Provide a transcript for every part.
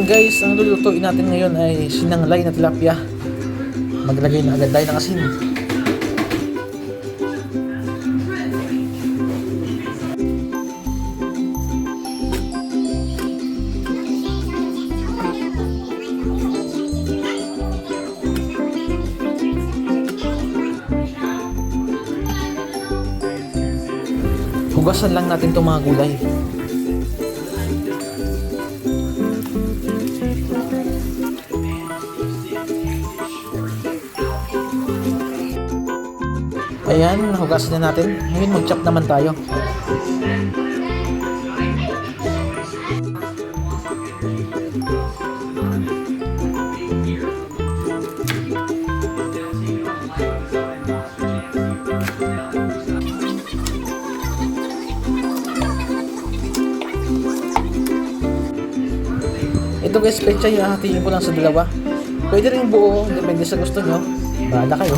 Yan guys, ang lulutuin natin ngayon ay sinanglay na tilapia. Maglagay na agad tayo ng asin. Hugasan lang natin itong mga gulay. Ayan, nahugasan na natin. Ngayon mag-chop naman tayo. Ito guys, pechay, hahatiin ko lang sa dalawa. Pwede rin buo, depende sa gusto nyo. Bahala kayo.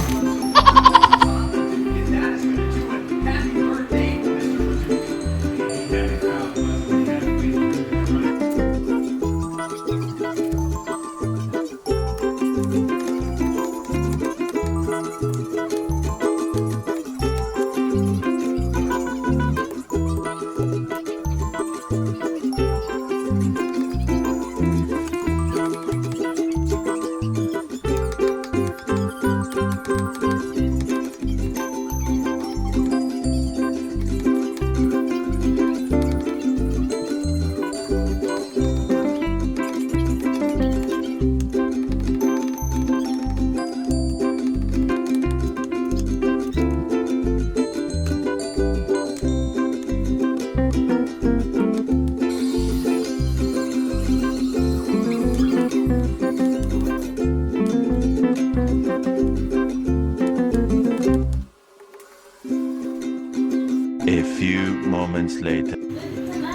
A few moments later.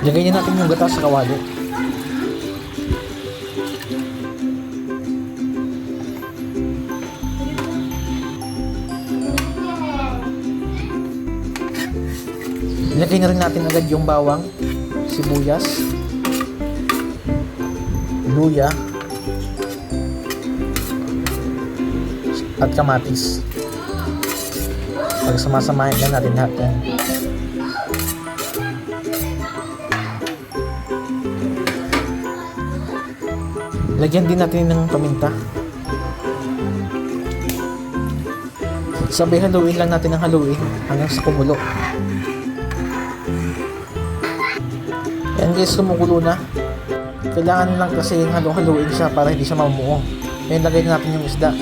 Lagay na natin yung gata sa kawali. Ilagay na rin natin agad yung bawang, sibuyas, luya, at kamatis. Pagsamasamahin lang natin lahat yan. Lagyan din natin ng paminta. Sabay haluin lang natin ang haluin hanggang sa kumulo. Yan guys, kumukulo na. Kailangan lang kasi haluin siya para hindi siya mamuo. Ngayon lagay na natin yung isda.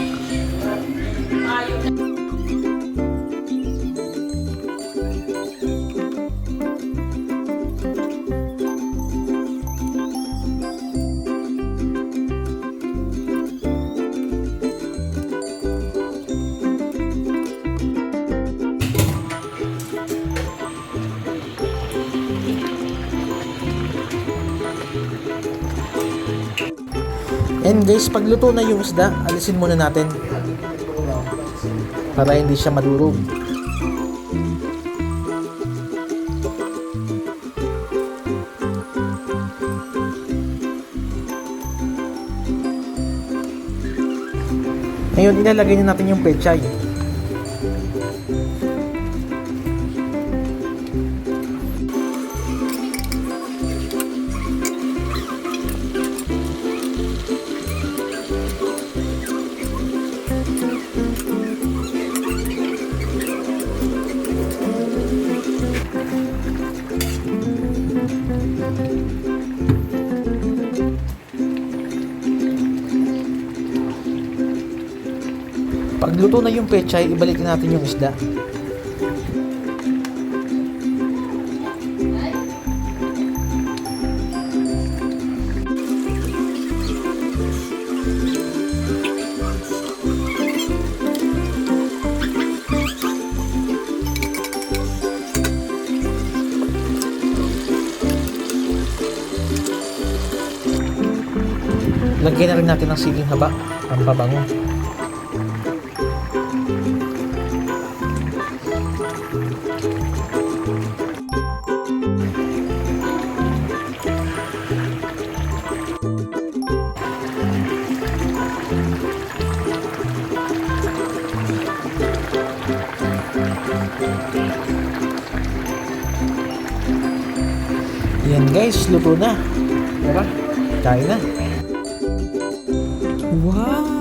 And guys, pag luto na yung isda, alisin muna natin para hindi siya madurog. Ngayon, ilalagay na natin yung pechay. Pag luto na yung pechay, ibalik na natin yung isda. Lagyan na rin natin ng siling haba, pampabango. Yan guys, luto na. Tara, kain na. Wow!